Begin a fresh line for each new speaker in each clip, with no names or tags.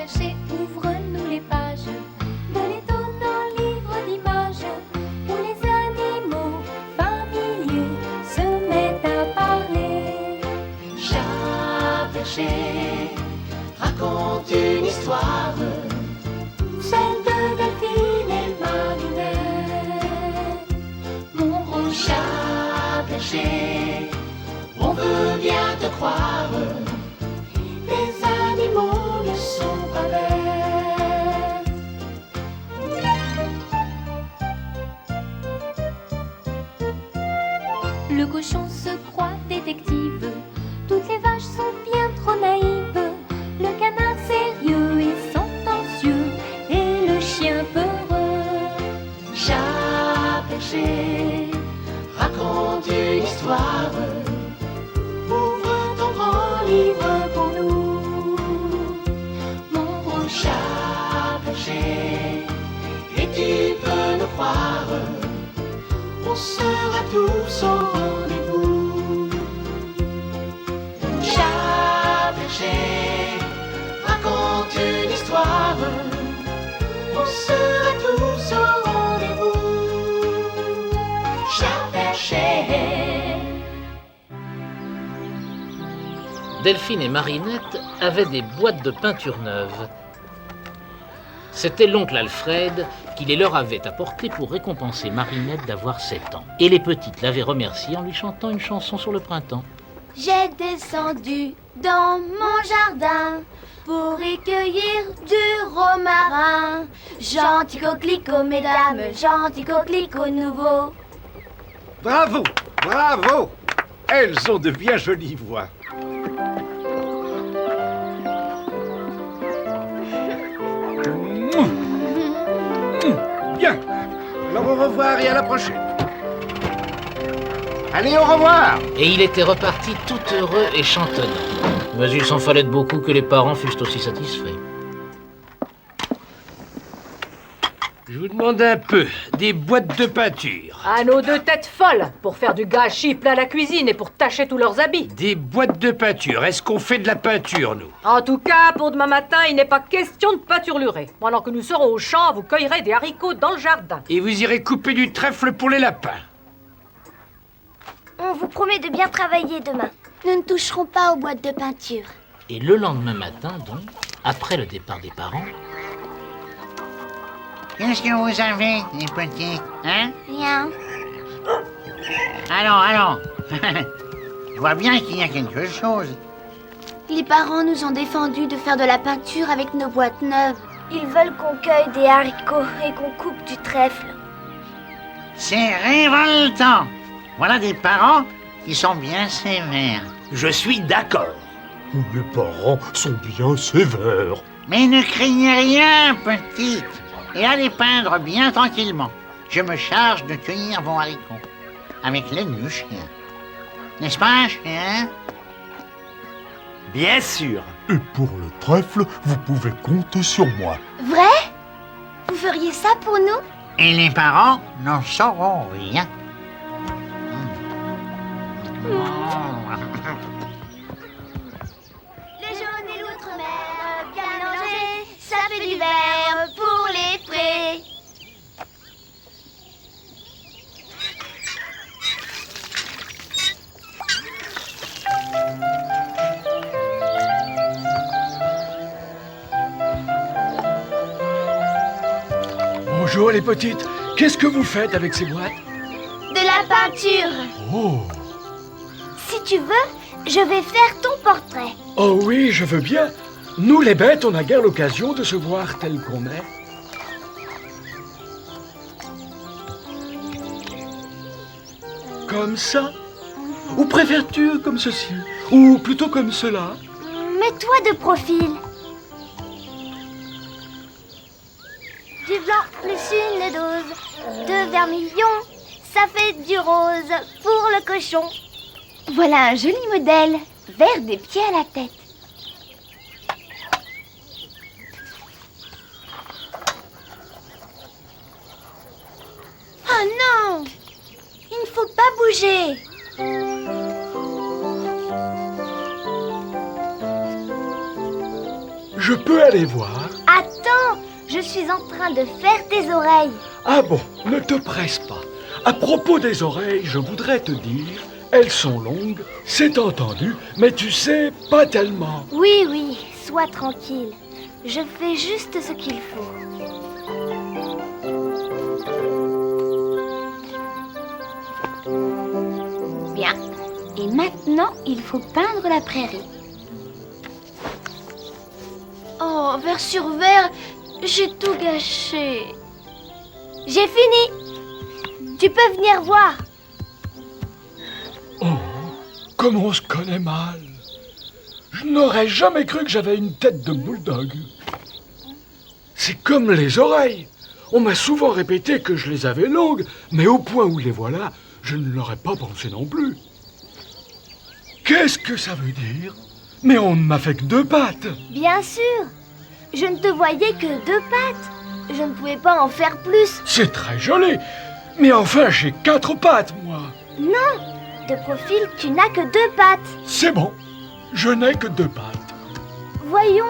caché, ouvre-nous les pages de l'étonnant livre d'images où les animaux familiers se mettent à parler.
Chat perché raconte une histoire,
Celle de Delphine et Marinette.
mon gros chat perché, on veut bien te croire,
Les animaux ne sont pas bêtes. Le cochon se croit détective, toutes les vaches sont bien trop naïves. Le canard sérieux et sentencieux, et le chien peureux.
chat perché raconte une histoire,
Ouvre ton grand livre pour nous.
mon gros chat perché, et tu peux nous croire, on sera tous au rendez-vous. Chat perché raconte une histoire, on sera tous au rendez-vous. Chat perché.
Delphine et Marinette avaient des boîtes de peinture neuves. C'était l'oncle Alfred qui les leur avait apportées pour récompenser Marinette d'avoir 7 ans. Et les petites l'avaient remercié en lui chantant une chanson sur le printemps.
J'ai descendu dans mon jardin pour y cueillir du romarin. Gentil coquelicot, mesdames, gentil coquelicot nouveau.
Bravo, bravo. Elles ont de bien jolies voix. Bien. Alors au revoir et à la prochaine. Allez, au revoir.
Et il était reparti tout heureux et chantonnant. Mais il s'en fallait de beaucoup que les parents fussent aussi satisfaits.
Je vous demande un peu, des boîtes de peinture.
À nos deux têtes folles, pour faire du gâchis plein la cuisine et pour tacher tous leurs habits.
Des boîtes de peinture, est-ce qu'on fait de la peinture, nous?
En tout cas, pour demain matin, il n'est pas question de peinturlurer. Pendant que nous serons au champ, vous cueillerez des haricots dans le jardin.
Et vous irez couper du trèfle pour les lapins.
On vous promet de bien travailler demain. Nous ne toucherons pas aux boîtes de peinture.
Et le lendemain matin, donc, après le départ des parents,
Qu'est-ce que vous avez, les petits, hein?
Rien.
Allons. Je vois bien qu'il y a quelque chose.
Les parents nous ont défendu de faire de la peinture avec nos boîtes neuves. Ils veulent qu'on cueille des haricots et qu'on coupe du trèfle.
C'est révoltant. Voilà des parents qui sont bien sévères.
Je suis d'accord. Les parents sont bien sévères.
Mais ne craignez rien, petite, et allez peindre bien tranquillement. Je me charge de cueillir vos haricots, avec l'aide du chien. N'est-ce pas, chien?
Bien sûr.
Et pour le trèfle, vous pouvez compter sur moi.
Vrai? Vous feriez ça pour nous?
Et les parents n'en sauront rien.
Le jaune et l'outre-mer, bien mélangés, ça fait du vert pour les prés.
Bonjour les petites, qu'est-ce que vous faites avec ces boîtes?
De la peinture.
Oh.
Si tu veux, je vais faire ton portrait.
Oh oui, je veux bien. Nous les bêtes, on n'a guère l'occasion de se voir tel qu'on est. Comme ça? Ou préfères-tu comme ceci? Ou plutôt comme cela?
Mets-toi de profil. Du blanc plus une dose de vermillon, ça fait du rose pour le cochon. Voilà un joli modèle, vert des pieds à la tête. Oh non! Il ne faut pas bouger.
Je peux aller voir?
Attends, je suis en train de faire tes oreilles.
Ah bon, ne te presse pas. À propos des oreilles, je voudrais te dire, elles sont longues, c'est entendu, mais tu sais, pas tellement.
Oui, sois tranquille. Je fais juste ce qu'il faut. Bien. Et maintenant, il faut peindre la prairie. Oh, vers sur verre, j'ai tout gâché. J'ai fini. Tu peux venir voir.
Oh, comme on se connaît mal. Je n'aurais jamais cru que j'avais une tête de bulldog. C'est comme les oreilles. On m'a souvent répété que je les avais longues, mais au point où les voilà, je ne l'aurais pas pensé non plus. Qu'est-ce que ça veut dire? Mais on ne m'a fait que 2 pattes.
Bien sûr. Je ne te voyais que 2 pattes. Je ne pouvais pas en faire plus.
C'est très joli. Mais enfin, j'ai 4 pattes, moi.
Non. De profil, tu n'as que 2 pattes.
C'est bon. Je n'ai que 2 pattes.
Voyons.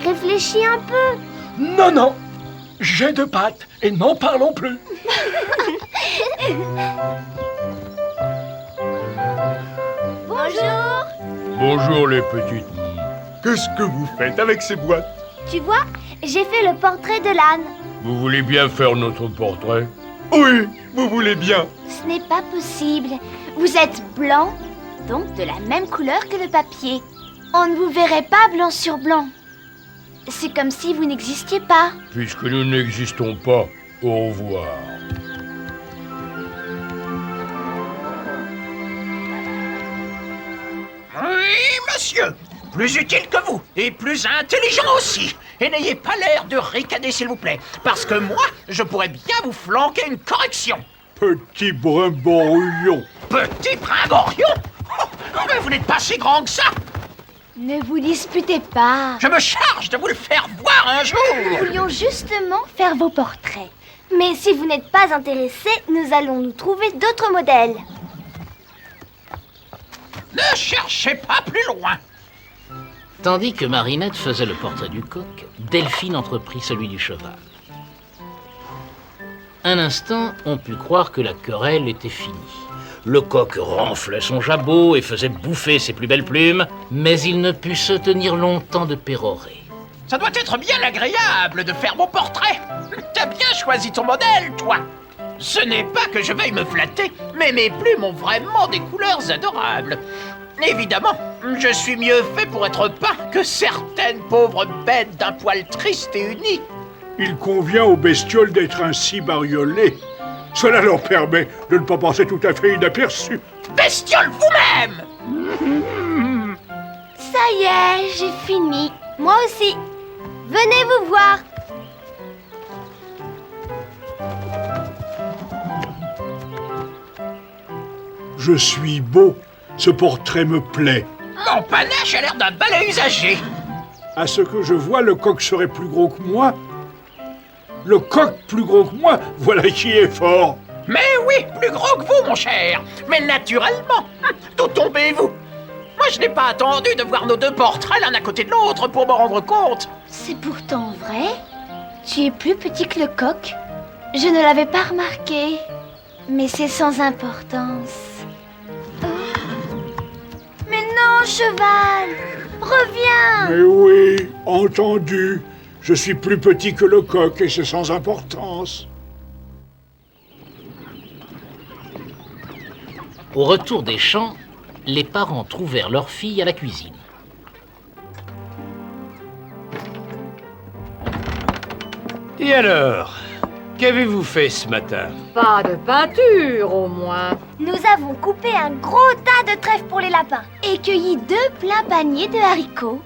Réfléchis un peu.
Non. J'ai 2 pattes et n'en parlons plus.
Bonjour.
Bonjour les petites. Qu'est-ce que vous faites avec ces boîtes?
Tu vois, j'ai fait le portrait de l'âne.
Vous voulez bien faire notre portrait? Oui, vous voulez bien.
Ce n'est pas possible. Vous êtes blanc, donc de la même couleur que le papier. On ne vous verrait pas blanc sur blanc. C'est comme si vous n'existiez pas.
Puisque nous n'existons pas, au revoir.
Oui, monsieur. Plus utile que vous, et plus intelligent aussi. Et n'ayez pas l'air de ricaner, s'il vous plaît, parce que moi, je pourrais bien vous flanquer une correction.
Petit brimborion.
Petit brimborion? Mais vous n'êtes pas si grand que ça.
Ne vous disputez pas.
Je me charge de vous le faire voir un jour.
Nous voulions justement faire vos portraits. Mais si vous n'êtes pas intéressé, nous allons nous trouver d'autres modèles.
Ne cherchez pas plus loin.
Tandis que Marinette faisait le portrait du coq, Delphine entreprit celui du cheval. Un instant, on put croire que la querelle était finie. Le coq renflait son jabot et faisait bouffer ses plus belles plumes, mais il ne put se tenir longtemps de pérorer.
Ça doit être bien agréable de faire mon portrait. T'as bien choisi ton modèle, toi. Ce n'est pas que je veuille me flatter, mais mes plumes ont vraiment des couleurs adorables. Évidemment, je suis mieux fait pour être peint que certaines pauvres bêtes d'un poil triste et uni.
Il convient aux bestioles d'être ainsi bariolées. Cela leur permet de ne pas passer tout à fait inaperçu.
Bestioles vous-même!
Ça y est, j'ai fini. Moi aussi. Venez vous voir.
Je suis beau. Ce portrait me plaît.
Mon panache a l'air d'un balai usagé.
À ce que je vois, le coq serait plus gros que moi. Le coq plus gros que moi, voilà qui est fort.
Mais oui, plus gros que vous, mon cher. Mais naturellement, d'où tombez-vous? Moi, je n'ai pas attendu de voir nos 2 portraits l'un à côté de l'autre pour me rendre compte.
C'est pourtant vrai. Tu es plus petit que le coq. Je ne l'avais pas remarqué. Mais c'est sans importance. Mais non, cheval! Reviens!
Mais oui, entendu. Je suis plus petit que le coq et c'est sans importance.
Au retour des champs, les parents trouvèrent leur fille à la cuisine.
Et alors, qu'avez-vous fait ce matin?
Pas de peinture, au moins.
Nous avons coupé un gros tas de trèfles pour les lapins et cueilli 2 pleins paniers de haricots.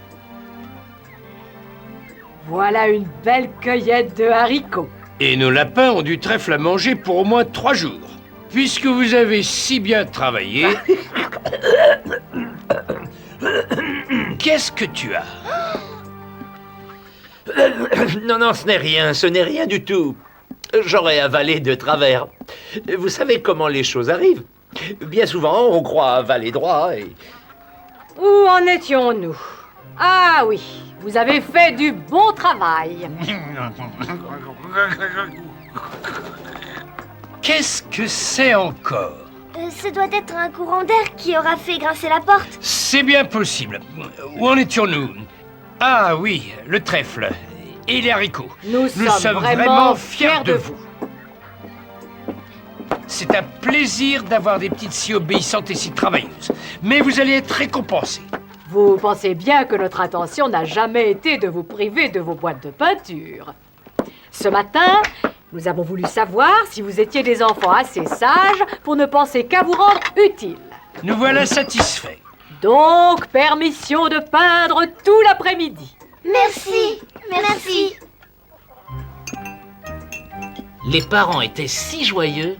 Voilà une belle cueillette de haricots.
Et nos lapins ont du trèfle à manger pour au moins 3 jours. Puisque vous avez si bien travaillé... Qu'est-ce que tu as?
Non, ce n'est rien du tout. J'aurais avalé de travers. Vous savez comment les choses arrivent. Bien souvent, on croit avaler droit et...
Où en étions-nous? Ah oui, vous avez fait du bon travail.
Qu'est-ce que c'est encore?
Ce doit être un courant d'air qui aura fait grincer la porte.
C'est bien possible. Où en étions-nous? Ah oui, le trèfle et les haricots.
Nous sommes vraiment fiers de vous.
C'est un plaisir d'avoir des petites si obéissantes et si travailleuses. Mais vous allez être récompensés.
Vous pensez bien que notre intention n'a jamais été de vous priver de vos boîtes de peinture. Ce matin, nous avons voulu savoir si vous étiez des enfants assez sages pour ne penser qu'à vous rendre utiles.
Nous voilà satisfaits.
Donc, permission de peindre tout l'après-midi.
Merci, merci.
Les parents étaient si joyeux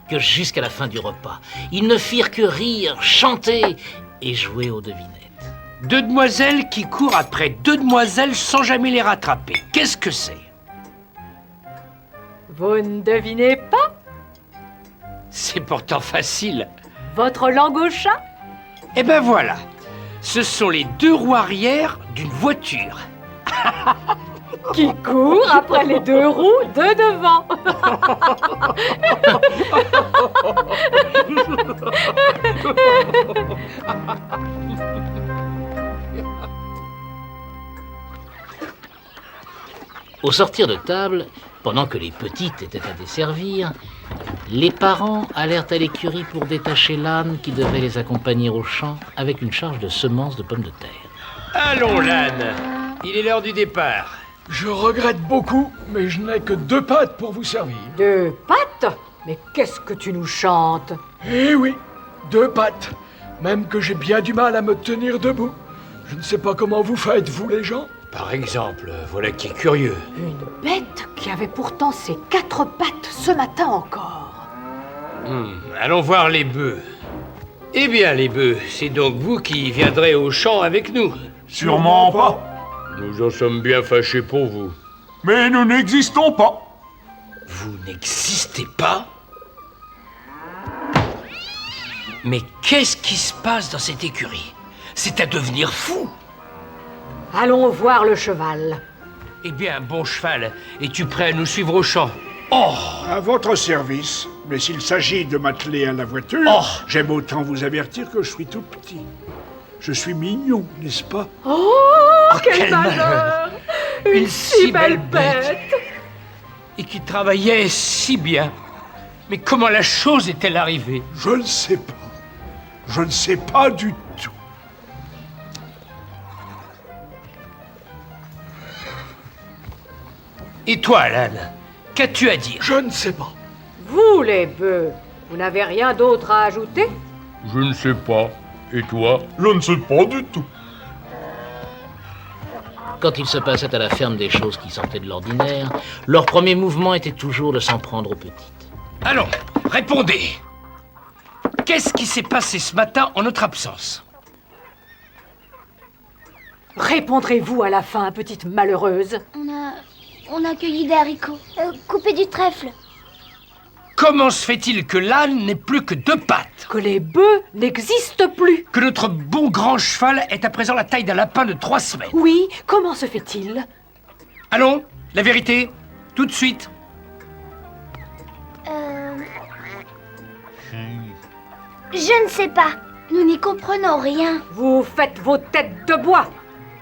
que jusqu'à la fin du repas, ils ne firent que rire, chanter et jouer aux devinettes.
Deux demoiselles qui courent après deux demoiselles sans jamais les rattraper. Qu'est-ce que c'est?
Vous ne devinez pas?
C'est pourtant facile.
Votre langue au chat?
Eh ben voilà, ce sont les deux roues arrière d'une voiture.
Qui court après les deux roues de devant.
Au sortir de table, pendant que les petites étaient à desservir, les parents allèrent à l'écurie pour détacher l'âne qui devait les accompagner au champ avec une charge de semences de pommes de terre.
Allons l'âne, il est l'heure du départ.
Je regrette beaucoup, mais je n'ai que 2 pattes pour vous servir.
2 pattes? Mais qu'est-ce que tu nous chantes?
Eh oui, 2 pattes. Même que j'ai bien du mal à me tenir debout. Je ne sais pas comment vous faites, vous les gens.
Par exemple, voilà qui est curieux.
Une bête qui avait pourtant ses 4 pattes ce matin encore.
Allons voir les bœufs. Eh bien, les bœufs, c'est donc vous qui viendrez au champ avec nous.
Sûrement pas.
Nous en sommes bien fâchés pour vous.
Mais nous n'existons pas.
Vous n'existez pas? Mais qu'est-ce qui se passe dans cette écurie? C'est à devenir fou.
Allons voir le cheval.
Eh bien, bon cheval, es-tu prêt à nous suivre au champ? Oh!
À votre service. Mais s'il s'agit de m'atteler à la voiture, j'aime autant vous avertir que je suis tout petit. Je suis mignon, n'est-ce pas?
Oh, quel malheur! Une si belle bête!
Et qui travaillait si bien. Mais comment la chose est-elle arrivée?
Je ne sais pas. Je ne sais pas du tout.
Et toi, l'âne, qu'as-tu à dire?
Je ne sais pas.
Vous, les bœufs, vous n'avez rien d'autre à ajouter?
Je ne sais pas. Et toi? Je ne sais pas du tout.
Quand il se passait à la ferme des choses qui sortaient de l'ordinaire, leur premier mouvement était toujours de s'en prendre aux petites.
Allons, répondez. Qu'est-ce qui s'est passé ce matin en notre absence?
Répondrez-vous à la fin, petite malheureuse?
On a cueilli des haricots, coupé du trèfle.
Comment se fait-il que l'âne n'ait plus que 2 pattes?
Que les bœufs n'existent plus?
Que notre bon grand cheval est à présent la taille d'un lapin de 3 semaines?
Oui, comment se fait-il?
Allons, la vérité, tout de suite.
Je ne sais pas. Nous n'y comprenons rien.
Vous faites vos têtes de bois.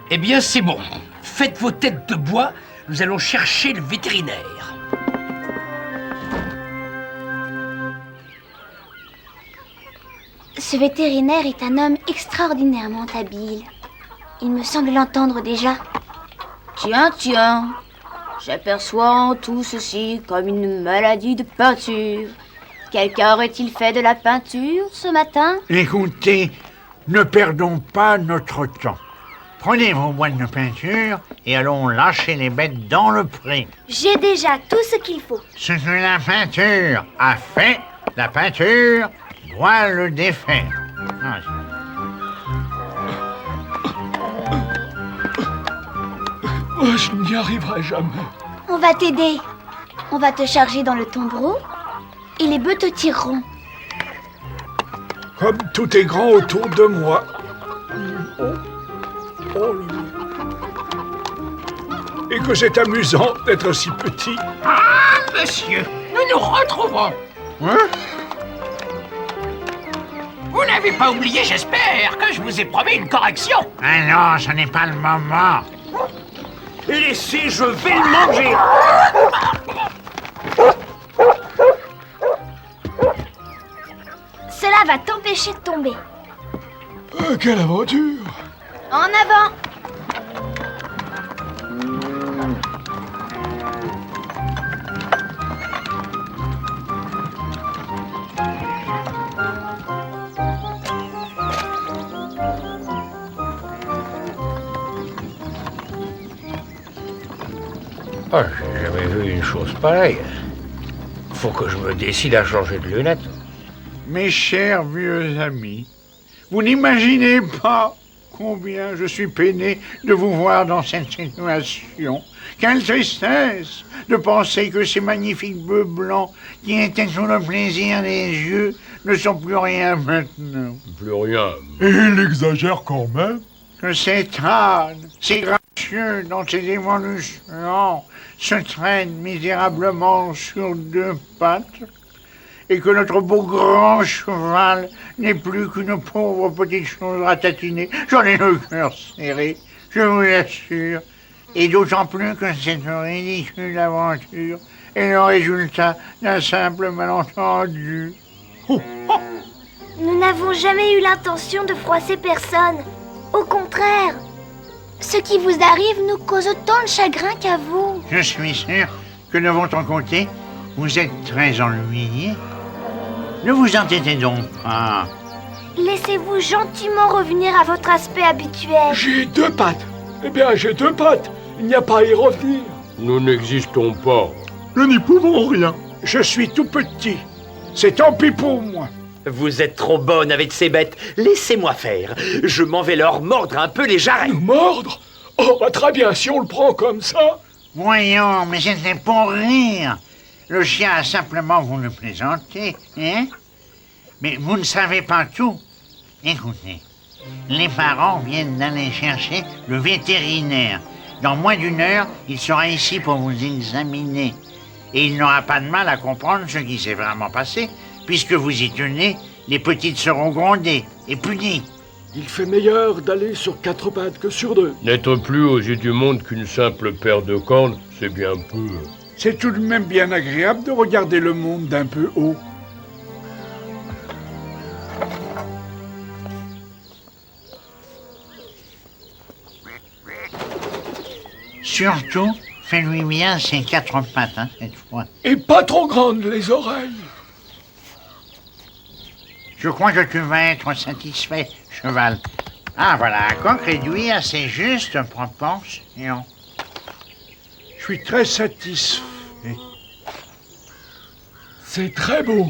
Eh bien, c'est bon. Faites vos têtes de bois, nous allons chercher le vétérinaire.
Ce vétérinaire est un homme extraordinairement habile. Il me semble l'entendre déjà.
Tiens, j'aperçois en tout ceci comme une maladie de peinture. Quelqu'un aurait-il fait de la peinture ce matin?
Écoutez, ne perdons pas notre temps. Prenez vos boîtes de peinture et allons lâcher les bêtes dans le pré.
J'ai déjà tout ce qu'il faut.
Ce que la peinture a fait, la peinture doit le défaire.
Je n'y arriverai jamais.
On va t'aider. On va te charger dans le tombereau et les bœufs te tireront.
Comme tout est grand autour de moi. Oh là là. Et que c'est amusant d'être si petit.
Ah, monsieur, nous nous retrouverons.
Hein?
Vous n'avez pas oublié, j'espère, que je vous ai promis une correction.
Ah non, ce n'est pas le moment.
Laissez, je vais le manger.
Cela va t'empêcher de tomber.
Quelle aventure!
En avant!
Ah, j'ai jamais vu une chose pareille. Faut que je me décide à changer de lunettes.
Mes chers vieux amis, vous n'imaginez pas combien je suis peiné de vous voir dans cette situation. Quelle tristesse de penser que ces magnifiques bœufs blancs qui étaient tout le plaisir des yeux ne sont plus rien maintenant.
Plus rien. Et il exagère quand même.
Que cet âne, si gracieux dans ses évolutions, se traîne misérablement sur deux pattes, et que notre beau grand cheval n'est plus qu'une pauvre petite chose ratatiner. J'en ai le cœur serré, je vous l'assure, et d'autant plus que cette ridicule aventure est le résultat d'un simple malentendu.
Nous n'avons jamais eu l'intention de froisser personne. Au contraire, ce qui vous arrive nous cause autant de chagrin qu'à vous.
Je suis sûr que de votre côté, vous êtes très ennuyé. Ne vous entêtez donc pas.
Laissez-vous gentiment revenir à votre aspect habituel.
J'ai deux pattes. Eh bien, j'ai deux pattes. Il n'y a pas à y revenir.
Nous n'existons pas.
Nous n'y pouvons rien.
Je suis tout petit. C'est tant pis pour moi.
Vous êtes trop bonne avec ces bêtes. Laissez-moi faire. Je m'en vais leur mordre un peu les jarrets.
Nous mordre? Oh, bah très bien, si on le prend comme ça.
Voyons, mais c'était pour rire. Le chien a simplement voulu plaisanter, hein? Mais vous ne savez pas tout. Écoutez, les parents viennent d'aller chercher le vétérinaire. Dans moins d'une heure, il sera ici pour vous examiner. Et il n'aura pas de mal à comprendre ce qui s'est vraiment passé. Puisque vous y tenez, les petites seront grondées et punies.
Il fait meilleur d'aller sur quatre pattes que sur deux.
N'être plus aux yeux du monde qu'une simple paire de cornes, c'est bien peu.
C'est tout de même bien agréable de regarder le monde d'un peu haut.
Surtout, fais-lui bien ses quatre pattes, hein, cette fois.
Et pas trop grandes les oreilles.
Je crois que tu vas être satisfait, cheval. Ah, voilà un coq réduit à ses justes proportions.
Je suis très satisfait.
C'est très beau.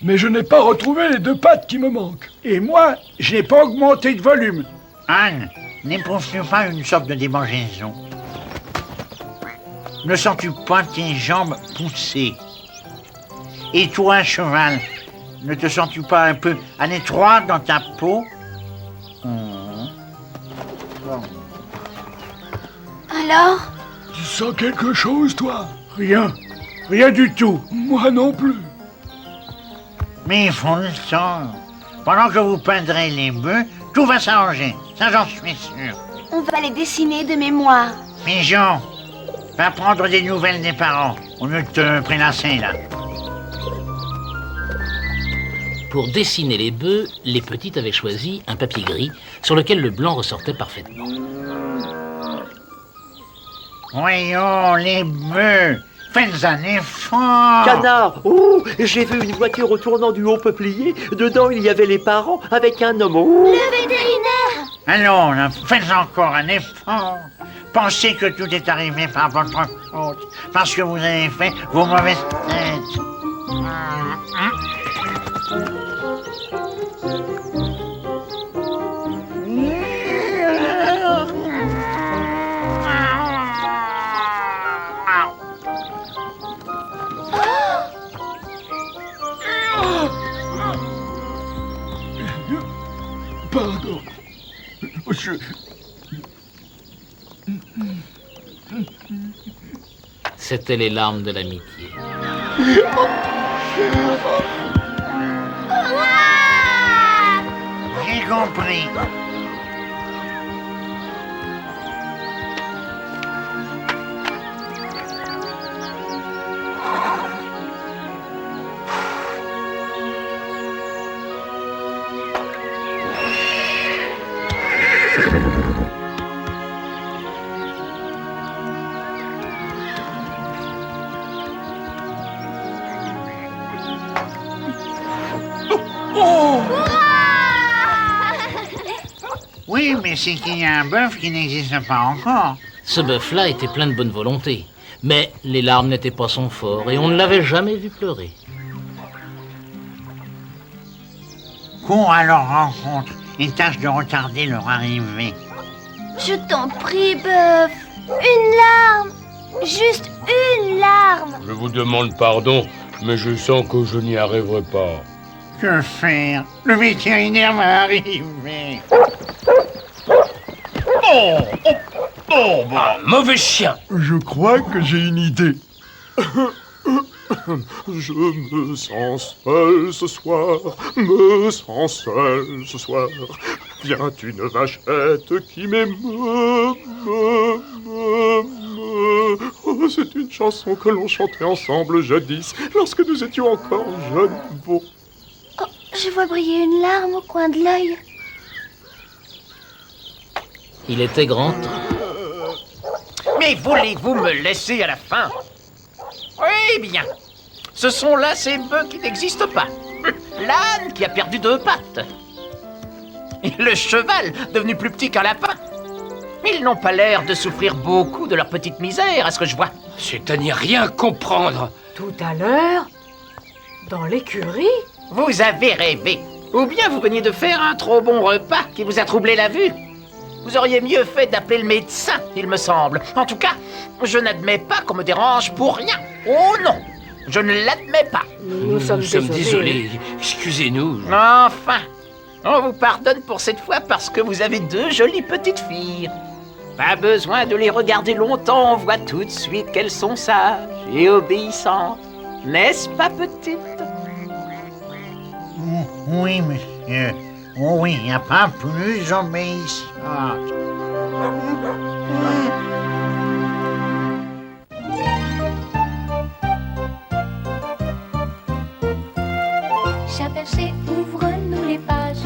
Mais je n'ai pas retrouvé les deux pattes qui me manquent.
Et moi, je n'ai pas augmenté de volume.
Anne, n'éprouves-tu pas une sorte de démangeaison? Ne sens-tu pas tes jambes pousser? Et toi, cheval, ne te sens-tu pas un peu à l'étroit dans ta peau?
Alors?
Tu sens quelque chose, toi?
Rien. Rien du tout.
Moi non plus.
Mais il faut le temps. Pendant que vous peindrez les bœufs, tout va s'arranger. Ça, j'en suis sûr.
On va les dessiner de mémoire.
Pigeon, va prendre des nouvelles des parents, au lieu de te prélasser, là.
Pour dessiner les bœufs, les petites avaient choisi un papier gris sur lequel le blanc ressortait parfaitement.
Voyons, les bœufs, faites un effort.
Canard! Oh, j'ai vu une voiture au tournant du haut peuplier. Dedans, il y avait les parents avec un homme. Oh.
Le vétérinaire!
Allons, là, faites encore un effort. Pensez que tout est arrivé par votre faute, parce que vous avez fait vos mauvaises têtes.
Pardon.
C'étaient les larmes de l'amitié.
J'ai compris. Oui, mais c'est qu'il y a un bœuf qui n'existe pas encore.
Ce bœuf-là était plein de bonne volonté. Mais les larmes n'étaient pas son fort et on ne l'avait jamais vu pleurer.
Cours à leur rencontre et tâche de retarder leur arrivée.
Je t'en prie, bœuf. Une larme. Juste une larme.
Je vous demande pardon, mais je sens que je n'y arriverai pas.
Que faire? Le vétérinaire va arriver.
Mauvais chien!
Je crois que j'ai une idée. Je me sens seul ce soir, Vient une vachette qui m'émeut, Oh, c'est une chanson que l'on chantait ensemble jadis, lorsque nous étions encore jeunes veaux.
Oh, je vois briller une larme au coin de l'œil.
Il était grand temps.
Mais voulez-vous me laisser à la fin? Oui, bien. Ce sont là ces bœufs qui n'existent pas. L'âne qui a perdu 2 pattes. Et le cheval devenu plus petit qu'un lapin. Ils n'ont pas l'air de souffrir beaucoup de leur petite misère, à ce que je vois.
C'est à n'y rien comprendre.
Tout à l'heure, dans l'écurie,
Vous avez rêvé. Ou bien vous veniez de faire un trop bon repas qui vous a troublé la vue. Vous auriez mieux fait d'appeler le médecin, il me semble. En tout cas, je n'admets pas qu'on me dérange pour rien. Oh non, je ne l'admets pas.
nous sommes désolés.
Excusez-nous.
Enfin, on vous pardonne pour cette fois parce que vous avez 2 jolies petites filles. Pas besoin de les regarder longtemps, on voit tout de suite qu'elles sont sages et obéissantes. N'est-ce pas, petite?
Oui, monsieur. Oh oui, il n'y a pas plus obéissant.
Chat perché, ouvre-nous les pages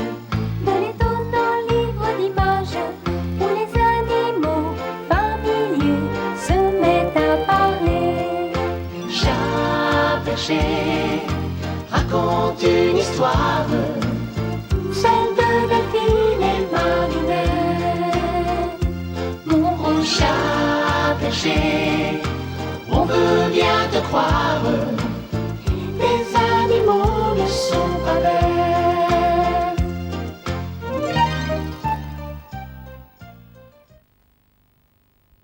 de l'étonnant livre d'images où les animaux familiers se mettent à parler. Chat perché, raconte une histoire, celle de Delphine et Marinette. Mon gros chat perché, on veut bien te croire.